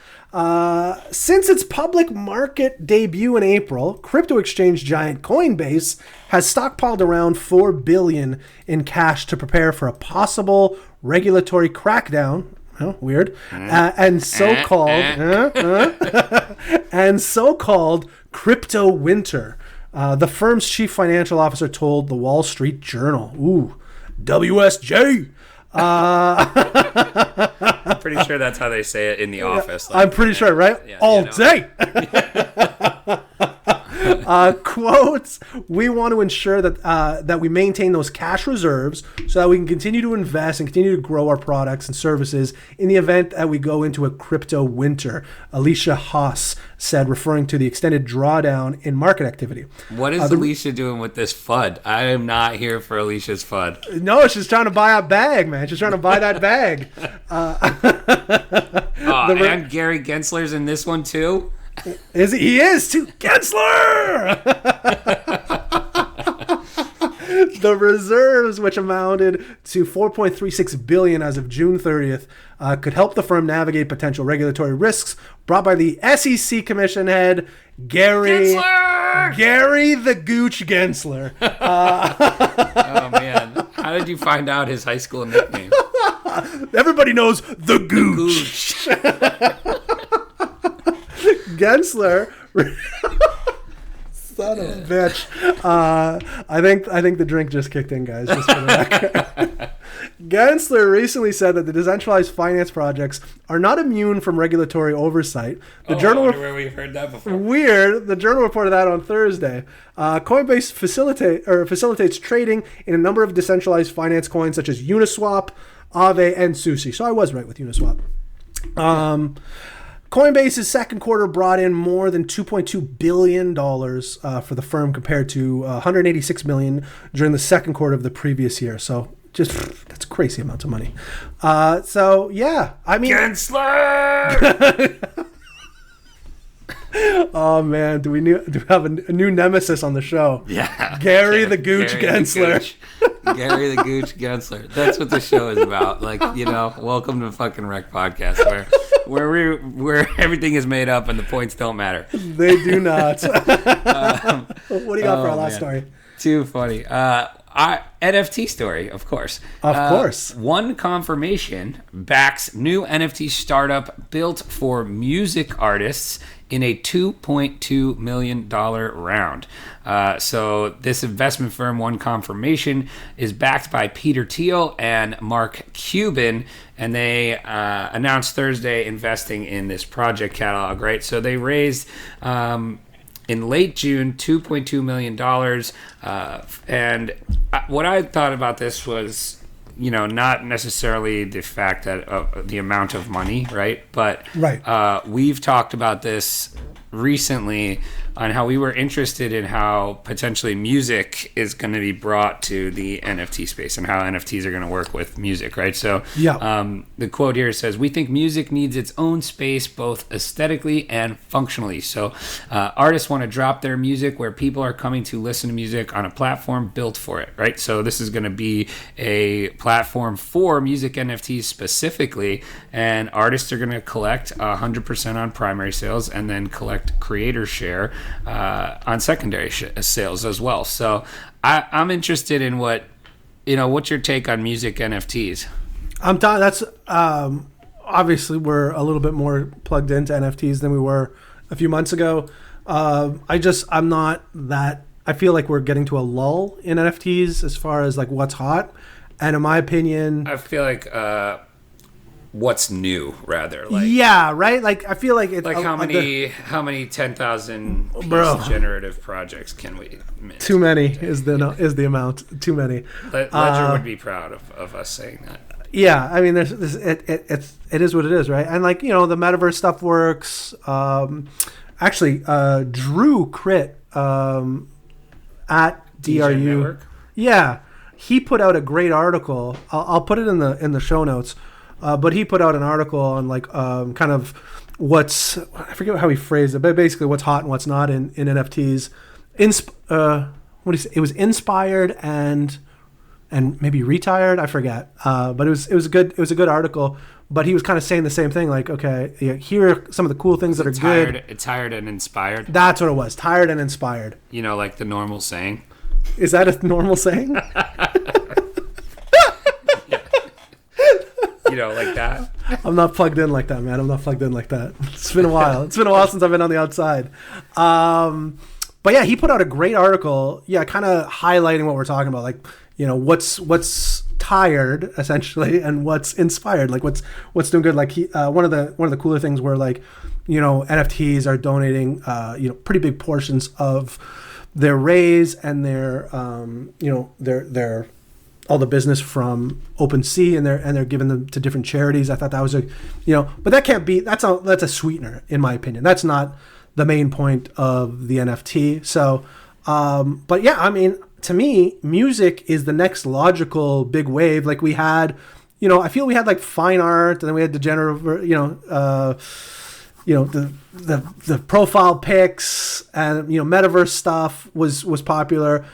[SPEAKER 3] Since its public market debut in April, crypto exchange giant Coinbase has stockpiled around $4 billion in cash to prepare for a possible regulatory crackdown. Oh, weird. And so-called crypto winter. The firm's chief financial officer told the Wall Street Journal. Ooh, WSJ.
[SPEAKER 2] I'm pretty sure that's how they say it in the office.
[SPEAKER 3] Like, I'm pretty sure, right?
[SPEAKER 2] Yeah,
[SPEAKER 3] all day. Quotes, we want to ensure that we maintain those cash reserves so that we can continue to invest and continue to grow our products and services in the event that we go into a crypto winter, Alicia Haas said, referring to the extended drawdown in market activity.
[SPEAKER 2] What is Alicia doing with this FUD? I am not here for Alicia's FUD.
[SPEAKER 3] No, she's trying to buy a bag, man. She's trying to buy that bag.
[SPEAKER 2] And Gary Gensler's in this one too?
[SPEAKER 3] He is too. Gensler! The reserves, which amounted to $4.36 billion as of June 30th, could help the firm navigate potential regulatory risks brought by the SEC Commission head, Gary the Gooch Gensler.
[SPEAKER 2] Oh, man. How did you find out his high school nickname?
[SPEAKER 3] Everybody knows the Gooch. Gensler, son of a bitch. I think the drink just kicked in, guys. Just for the record. Gensler recently said that the decentralized finance projects are not immune from regulatory oversight. The Journal.
[SPEAKER 2] I wonder where we've heard that before.
[SPEAKER 3] Weird. The Journal reported that on Thursday. Coinbase facilitates trading in a number of decentralized finance coins such as Uniswap, Aave, and Sushi. So I was right with Uniswap. Coinbase's second quarter brought in more than $2.2 billion for the firm compared to $186 million during the second quarter of the previous year. So just, that's a crazy amount of money. So, yeah. I mean...
[SPEAKER 2] Gensler!
[SPEAKER 3] Oh, man. Do we have a new nemesis on the show?
[SPEAKER 2] Yeah.
[SPEAKER 3] Gary the Gooch Gensler.
[SPEAKER 2] Gary the Gooch Gensler. That's what the show is about. Like, you know, welcome to fucking Rekt Podcast, where everything is made up and the points don't matter.
[SPEAKER 3] They do not. What do you got for our last story?
[SPEAKER 2] Too funny. NFT story, of course.
[SPEAKER 3] Of course.
[SPEAKER 2] One Confirmation backs new NFT startup built for music artists in a $2.2 million round. So this investment firm, One Confirmation, is backed by Peter Thiel and Mark Cuban, and they announced Thursday investing in this project catalog, right? So they raised... in late June, $2.2 million. And what I thought about this was, you know, not necessarily the fact that the amount of money, right? But
[SPEAKER 3] right.
[SPEAKER 2] We've talked about this recently on how we were interested in how potentially music is going to be brought to the NFT space and how NFTs are going to work with music, right? So the quote here says, "We think music needs its own space both aesthetically and functionally. So artists want to drop their music where people are coming to listen to music on a platform built for it," right? So this is going to be a platform for music NFTs specifically, and artists are going to collect 100% on primary sales and then collect creator share on secondary sales as well. So I'm interested in what's your take on music NFTs?
[SPEAKER 3] That's obviously we're a little bit more plugged into NFTs than we were a few months ago. I'm not that. I feel like we're getting to a lull in NFTs as far as like what's hot, and in my opinion,
[SPEAKER 2] I feel like what's new rather. Like,
[SPEAKER 3] yeah, right. Like I feel like it's
[SPEAKER 2] like how many 10,000 piece generative projects can we mint?
[SPEAKER 3] Too many is the amount. Too many.
[SPEAKER 2] Ledger would be proud of us saying that.
[SPEAKER 3] Yeah, I mean, it is what it is, right? And like the metaverse stuff works. Actually, Drew Crit at
[SPEAKER 2] DeGEN
[SPEAKER 3] DRU,
[SPEAKER 2] Network?
[SPEAKER 3] Yeah, he put out a great article. I'll put it in the show notes. But he put out an article on like kind of I forget how he phrased it, but basically what's hot and what's not in NFTs. What do you say? It was inspired and maybe retired. I forget. But it was a good article. But he was kind of saying the same thing. Like, okay, here are some of the cool things that are good.
[SPEAKER 2] It's tired and inspired.
[SPEAKER 3] That's what it was. Tired and inspired.
[SPEAKER 2] Like the normal saying.
[SPEAKER 3] Is that a normal saying?
[SPEAKER 2] Like that.
[SPEAKER 3] I'm not plugged in like that, man. I'm not plugged in like that. It's been a while. It's been a while since I've been on the outside. But yeah, he put out a great article. Yeah, kind of highlighting what we're talking about, like what's tired essentially and what's inspired, like what's doing good. Like he one of the cooler things where like NFTs are donating pretty big portions of their raise and their their all the business from OpenSea and they're giving them to different charities. I thought that was but that can't be, that's a sweetener in my opinion. That's not the main point of the NFT. So, but yeah, I mean, to me, music is the next logical big wave. Like we had, I feel we had like fine art and then we had degenerative, the profile pics and, metaverse stuff was popular,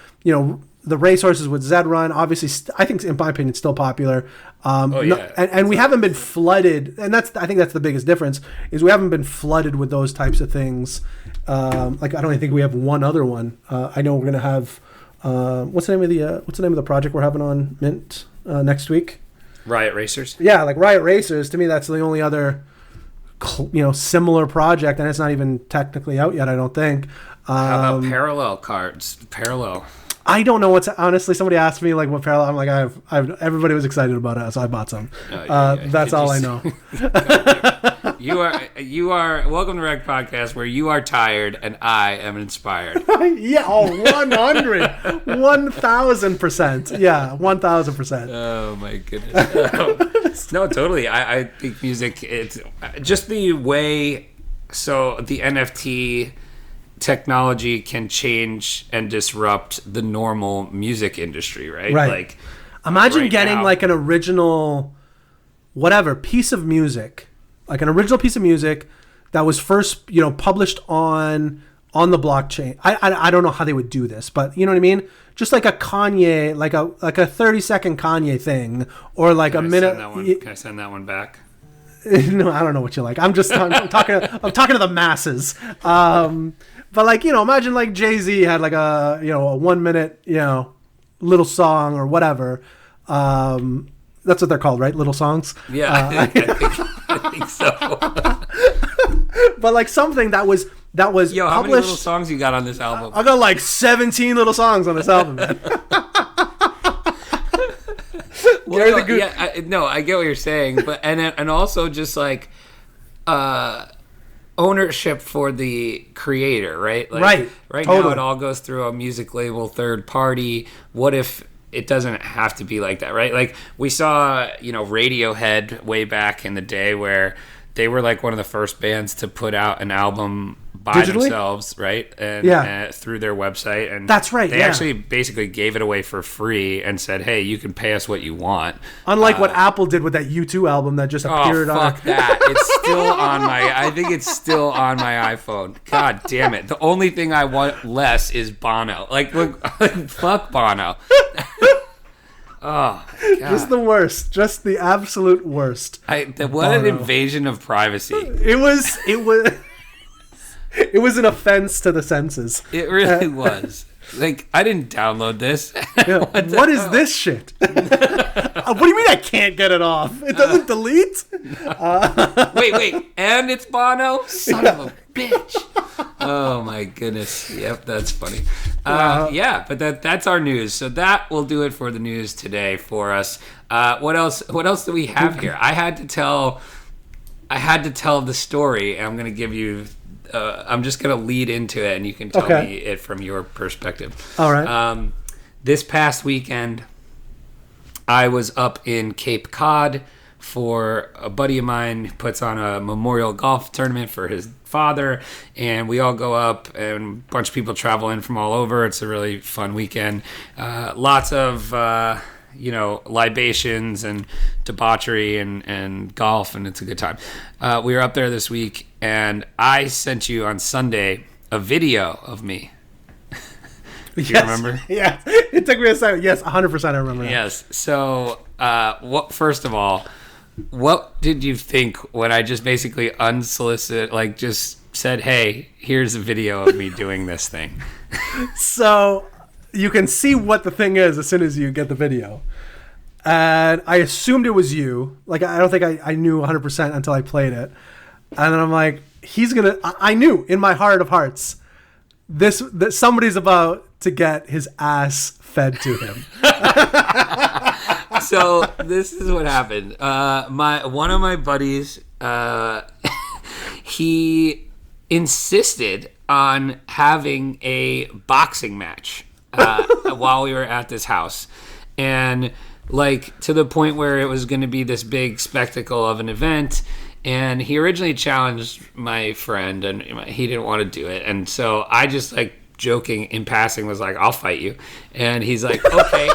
[SPEAKER 3] the racehorses with Zed-Run, obviously, I think, in my opinion, still popular. And we haven't been flooded, and I think that's the biggest difference, is we haven't been flooded with those types of things. Like I don't even think we have one other one. I know we're gonna have what's the name of the project we're having on Mint next week?
[SPEAKER 2] Riot Racers.
[SPEAKER 3] Yeah, like Riot Racers. To me, that's the only other similar project, and it's not even technically out yet. I don't think.
[SPEAKER 2] How about parallel cards? Parallel.
[SPEAKER 3] I don't know honestly. Somebody asked me like what parallel. I'm like, I've everybody was excited about it, so I bought some. That's all I know.
[SPEAKER 2] You are welcome to Rekt Podcast, where you are tired and I am inspired.
[SPEAKER 3] Yeah, 1,000%. Yeah, 1,000%.
[SPEAKER 2] Oh my goodness. No, totally. I think music. It's just the way. So the NFT technology can change and disrupt the normal music industry, right?
[SPEAKER 3] Like, imagine getting like an original, piece of music, like an original piece of music that was first, published on the blockchain. I don't know how they would do this, but you know what I mean? Just like a Kanye, like a 30-second Kanye thing, or like a minute.
[SPEAKER 2] Can I send that one back?
[SPEAKER 3] No, I don't know what you like. I'm talking to the masses. But like, imagine like Jay-Z had like a 1 minute, little song or whatever. That's what they're called, right? Little songs.
[SPEAKER 2] Yeah, I think so.
[SPEAKER 3] But like something that was
[SPEAKER 2] Yo,
[SPEAKER 3] published.
[SPEAKER 2] How many little songs you got on this album?
[SPEAKER 3] I got like 17 little songs on this album, man.
[SPEAKER 2] Well, I get what you're saying, but and also just like ownership for the creator, right? Like, right totally. Now it all goes through a music label, third party. What if it doesn't have to be like that, right? Like we saw, Radiohead way back in the day where they were like one of the first bands to put out an album by
[SPEAKER 3] Digitally?
[SPEAKER 2] themselves, right? And through their website. And
[SPEAKER 3] that's right.
[SPEAKER 2] They actually basically gave it away for free and said, "Hey, you can pay us what you want."
[SPEAKER 3] Unlike what Apple did with that U2 album that just appeared on.
[SPEAKER 2] Fuck that! It's still on my. I think it's still on my iPhone. God damn it! The only thing I want less is Bono. Like, look, fuck Bono. Oh, God.
[SPEAKER 3] Just the worst. Just the absolute worst.
[SPEAKER 2] What an invasion of privacy.
[SPEAKER 3] It was it was an offense to the senses.
[SPEAKER 2] It really was. Like, I didn't download this.
[SPEAKER 3] Yeah. What is this shit? What do you mean I can't get it off? It doesn't delete?
[SPEAKER 2] Wait. And it's Bono? Son of a bitch. Oh, my goodness. Yep, that's funny. But that's our news. So that will do it for the news today for us. What else do we have here? I had to tell the story, and I'm going to give you... I'm just going to lead into it, and you can tell me it from your perspective.
[SPEAKER 3] All right.
[SPEAKER 2] This past weekend, I was up in Cape Cod for a buddy of mine who puts on a memorial golf tournament for his father, and we all go up, and a bunch of people travel in from all over. It's a really fun weekend. Lots of... libations and debauchery and golf, and it's a good time. We were up there this week, and I sent you on Sunday a video of me. Do you remember?
[SPEAKER 3] Yeah. It took me a second. Yes, 100% I remember that.
[SPEAKER 2] Yes. So, first of all, what did you think when I just basically unsolicited, like just said, "Hey, here's a video of me doing this thing"?
[SPEAKER 3] So... you can see what the thing is as soon as you get the video. And I assumed it was you. Like, I don't think I knew 100% until I played it. And then I'm like, I knew in my heart of hearts, that somebody's about to get his ass fed to him.
[SPEAKER 2] So this is what happened. One of my buddies, he insisted on having a boxing match. While we were at this house, and like to the point where it was going to be this big spectacle of an event, and he originally challenged my friend, and he didn't want to do it, and so I just like joking in passing was like, "I'll fight you," and he's like, "Okay,"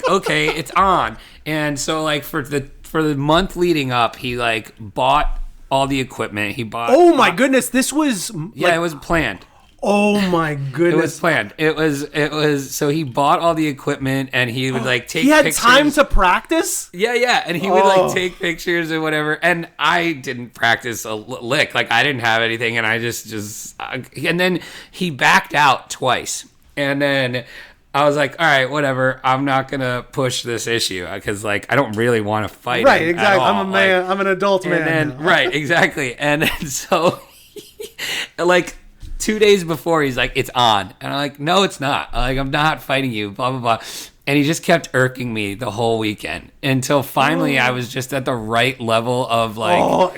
[SPEAKER 2] "Okay, it's on," and so like for the month leading up, he like bought all the equipment. He bought.
[SPEAKER 3] Oh my goodness, this was
[SPEAKER 2] it was planned.
[SPEAKER 3] Oh my goodness!
[SPEAKER 2] It was planned. It was. So he bought all the equipment, and he would like take.
[SPEAKER 3] He had
[SPEAKER 2] pictures.
[SPEAKER 3] Time to practice.
[SPEAKER 2] Yeah, and he would like take pictures and whatever. And I didn't practice a lick. Like I didn't have anything, and I just. And then he backed out twice, and then I was like, all right, whatever. I'm not gonna push this issue because like I don't really want to fight.
[SPEAKER 3] Right, exactly.
[SPEAKER 2] I'm
[SPEAKER 3] a man. I'm an adult man.
[SPEAKER 2] And then, right, exactly. And then so, like. 2 days before, he's like, "It's on," and I'm like, "No, it's not. I'm not fighting you." Blah blah blah, and he just kept irking me the whole weekend until finally I was just at the right level of like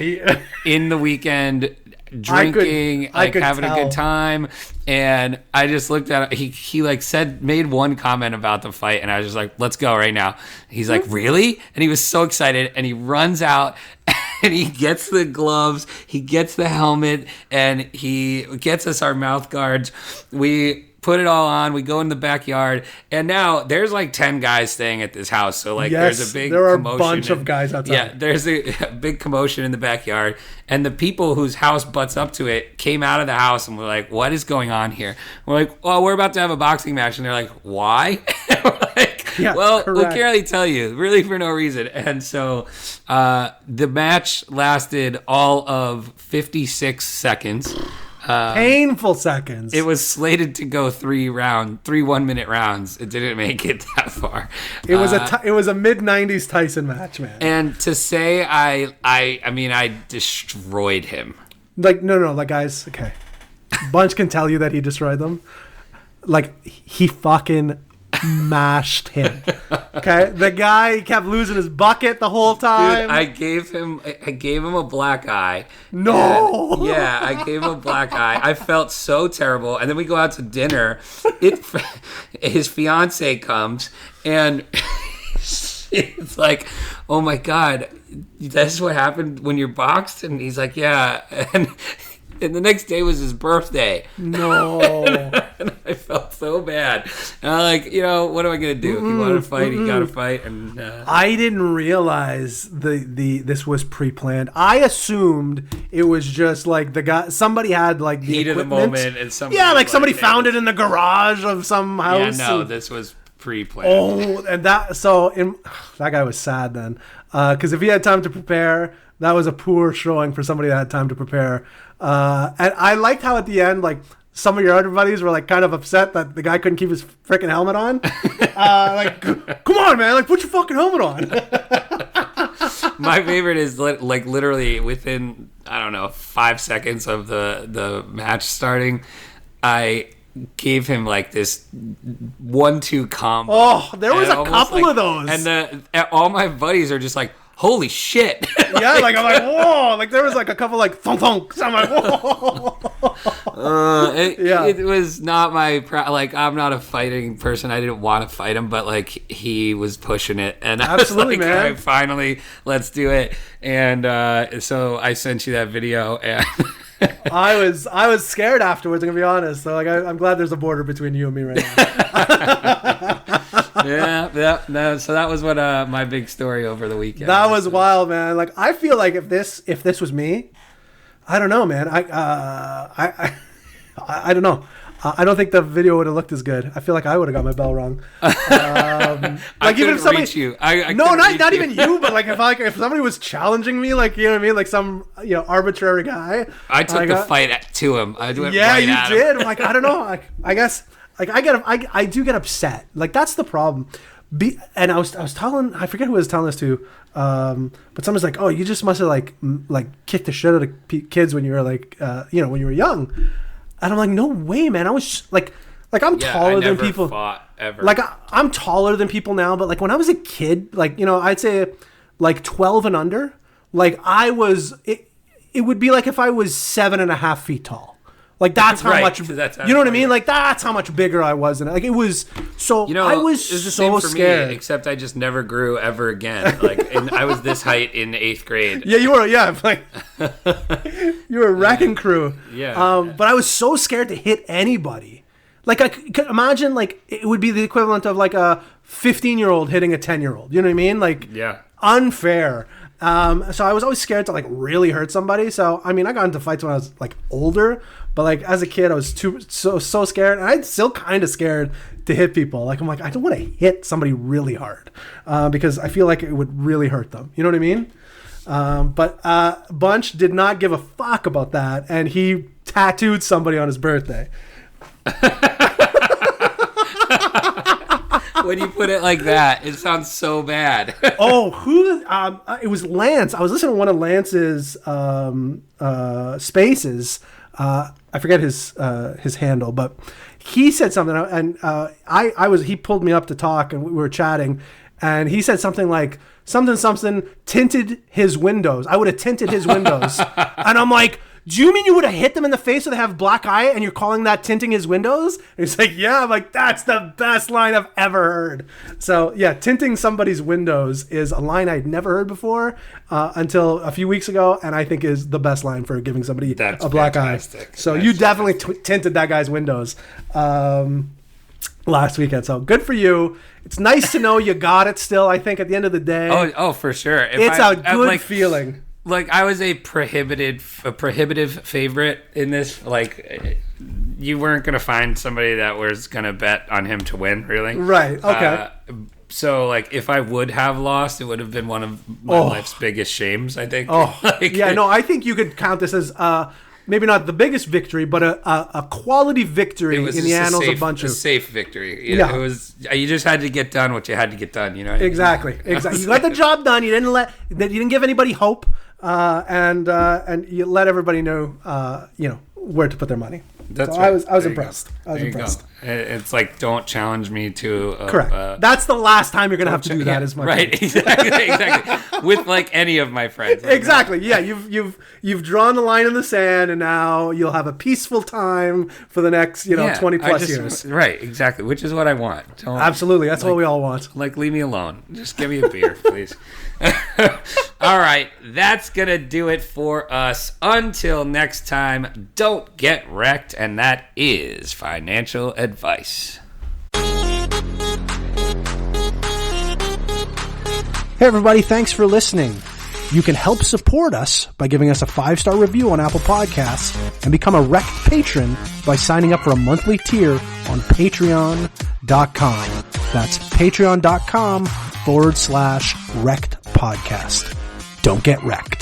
[SPEAKER 2] in the weekend drinking, having a good time, and I just looked at it. He like made one comment about the fight, and I was just like, "Let's go right now." He's like, "Really?" And he was so excited, and he runs out. And he gets the gloves, he gets the helmet, and he gets us our mouth guards. We put it all on, we go in the backyard, and now there's like 10 guys staying at this house. So like there's a big commotion.
[SPEAKER 3] There are a bunch of guys outside.
[SPEAKER 2] Yeah, there's a big commotion in the backyard. And the people whose house butts up to it came out of the house and were like, "What is going on here?" We're like, "Well, we're about to have a boxing match." And they're like, "Why?" We're like,
[SPEAKER 3] yeah,
[SPEAKER 2] well,
[SPEAKER 3] correct.
[SPEAKER 2] we can't really tell you, really for no reason. And so the match lasted all of 56 seconds.
[SPEAKER 3] Painful seconds.
[SPEAKER 2] It was slated to go 3 1-minute rounds. It didn't make it that far.
[SPEAKER 3] It was a mid-90s Tyson match, man.
[SPEAKER 2] And to say I destroyed him.
[SPEAKER 3] Like no, like guys, okay. Bunch can tell you that he destroyed them. Like he fucking mashed him. Okay, the guy kept losing his bucket the whole time.
[SPEAKER 2] Dude, I gave him a black eye.
[SPEAKER 3] No.
[SPEAKER 2] Yeah, I gave him a black eye. I felt so terrible. And then we go out to dinner. His fiance comes and It's like, oh my God, that's what happened when you're boxed? And he's like, yeah. And the next day was his birthday.
[SPEAKER 3] No.
[SPEAKER 2] And I felt so bad. And I'm like, what am I going to do? If you want to fight, you got to fight. And
[SPEAKER 3] I didn't realize this was pre-planned. I assumed it was just like the guy, somebody had like the
[SPEAKER 2] heat of the
[SPEAKER 3] equipment.
[SPEAKER 2] moment. And
[SPEAKER 3] somebody found it in the garage of some house.
[SPEAKER 2] Yeah, no, this was pre-planned.
[SPEAKER 3] Oh, and that guy was sad then. Because if he had time to prepare, that was a poor showing for somebody that had time to prepare. And I liked how at the end, like, some of your other buddies were like kind of upset that the guy couldn't keep his freaking helmet on. Like, come on, man! Like, put your fucking helmet on.
[SPEAKER 2] My favorite is like literally within 5 seconds of the match starting, I gave him like this 1-2 combo.
[SPEAKER 3] Oh, there was a couple of those,
[SPEAKER 2] and all my buddies are just like, holy shit.
[SPEAKER 3] Yeah, like I'm like, whoa, like there was like a couple like thunk thunks. I'm like, whoa.
[SPEAKER 2] It was not my I'm not a fighting person. I didn't want to fight him, but like he was pushing it, and
[SPEAKER 3] absolutely,
[SPEAKER 2] I was like,
[SPEAKER 3] man.
[SPEAKER 2] all right, finally, let's do it. And so I sent you that video, and
[SPEAKER 3] I was scared afterwards. I'm gonna be honest. So like I'm glad there's a border between you and me right now.
[SPEAKER 2] No, so that was what my big story over the weekend.
[SPEAKER 3] That was wild, man. Like I feel like if this was me, I don't know, man. I don't know. I don't think the video would have looked as good. I feel like I would have got my bell rung. Like
[SPEAKER 2] I
[SPEAKER 3] even if somebody,
[SPEAKER 2] reach you. I
[SPEAKER 3] no, not even you, but like if somebody was challenging me, like you know what I mean, like some arbitrary guy.
[SPEAKER 2] I took the fight to him. I went
[SPEAKER 3] yeah,
[SPEAKER 2] right
[SPEAKER 3] you
[SPEAKER 2] at
[SPEAKER 3] did.
[SPEAKER 2] him.
[SPEAKER 3] I'm like I don't know. I guess like I do get upset. Like that's the problem. And I was telling, I forget who I was telling this to, but someone's like, oh, you just must have like kicked the shit out of kids when you were like when you were young. And I'm like, no way, man. I was like I'm taller than people.
[SPEAKER 2] Fought, ever.
[SPEAKER 3] Like I'm taller than people now, but like when I was a kid, like I'd say like 12 and under, like I was. It would be like if I was 7.5 feet tall. Like that's how much. You know what I mean? Like that's how much bigger I was, and like it was. So I was
[SPEAKER 2] it was the
[SPEAKER 3] so
[SPEAKER 2] same for
[SPEAKER 3] scared.
[SPEAKER 2] me, except I just never grew ever again. Like, and I was this height in 8th grade.
[SPEAKER 3] Yeah, you were. Yeah, like you were a wrecking crew.
[SPEAKER 2] Yeah.
[SPEAKER 3] But I was so scared to hit anybody. Like I could imagine, like it would be the equivalent of like a 15-year-old hitting a 10-year-old. You know what I mean? Like unfair. So I was always scared to like really hurt somebody. So I mean, I got into fights when I was like older, but like as a kid, I was so scared, and I'm still kind of scared to hit people. Like I'm like I don't want to hit somebody really hard because I feel like it would really hurt them. You know what I mean? But Bunch did not give a fuck about that, and he tattooed somebody on his birthday.
[SPEAKER 2] When you put it like that, it sounds so bad.
[SPEAKER 3] It was Lance. I was listening to one of Lance's spaces. I forget his handle, but he said something, and he pulled me up to talk, and we were chatting, and he said something like something tinted his windows. I would have tinted his windows, and I'm like, do you mean you would have hit them in the face so they have black eye and you're calling that tinting his windows? And he's like, yeah. I'm like, that's the best line I've ever heard. So yeah, tinting somebody's windows is a line I'd never heard before until a few weeks ago, and I think is the best line for giving somebody a black eye. So you definitely tinted that guy's windows last weekend. So good for you. It's nice to know you got it still, I think, at the end of the day.
[SPEAKER 2] Oh, for sure.
[SPEAKER 3] It's a good feeling.
[SPEAKER 2] Like I was a prohibitive favorite in this. Like you weren't gonna find somebody that was gonna bet on him to win, really.
[SPEAKER 3] Right. Okay.
[SPEAKER 2] So like, if I would have lost, it would have been one of my life's biggest shames, I think.
[SPEAKER 3] I think you could count this as maybe not the biggest victory, but a quality victory in the annals of Bunchu.
[SPEAKER 2] A safe victory. It was. You just had to get done what you had to get done. You know.
[SPEAKER 3] Exactly. You got the job done. You didn't give anybody hope, and you let everybody know, where to put their money.
[SPEAKER 2] That's
[SPEAKER 3] so
[SPEAKER 2] right.
[SPEAKER 3] I was impressed. I was impressed.
[SPEAKER 2] It's like, don't challenge me to
[SPEAKER 3] correct. That's the last time you're gonna have to do that. Is my
[SPEAKER 2] right?
[SPEAKER 3] point.
[SPEAKER 2] Exactly. With like any of my friends. Like,
[SPEAKER 3] exactly. Yeah, you've drawn the line in the sand, and now you'll have a peaceful time for the next 20 plus years.
[SPEAKER 2] Right. Exactly. Which is what I want.
[SPEAKER 3] Absolutely. That's what we all want.
[SPEAKER 2] Like, leave me alone. Just give me a beer, please. All right, that's gonna do it for us. Until next time, don't get wrecked, and that is financial advice.
[SPEAKER 3] Hey everybody, thanks for listening. You can help support us by giving us a 5-star review on Apple Podcasts and become a Rekt patron by signing up for a monthly tier on patreon.com. That's patreon.com/Rekt podcast. Don't get wrecked.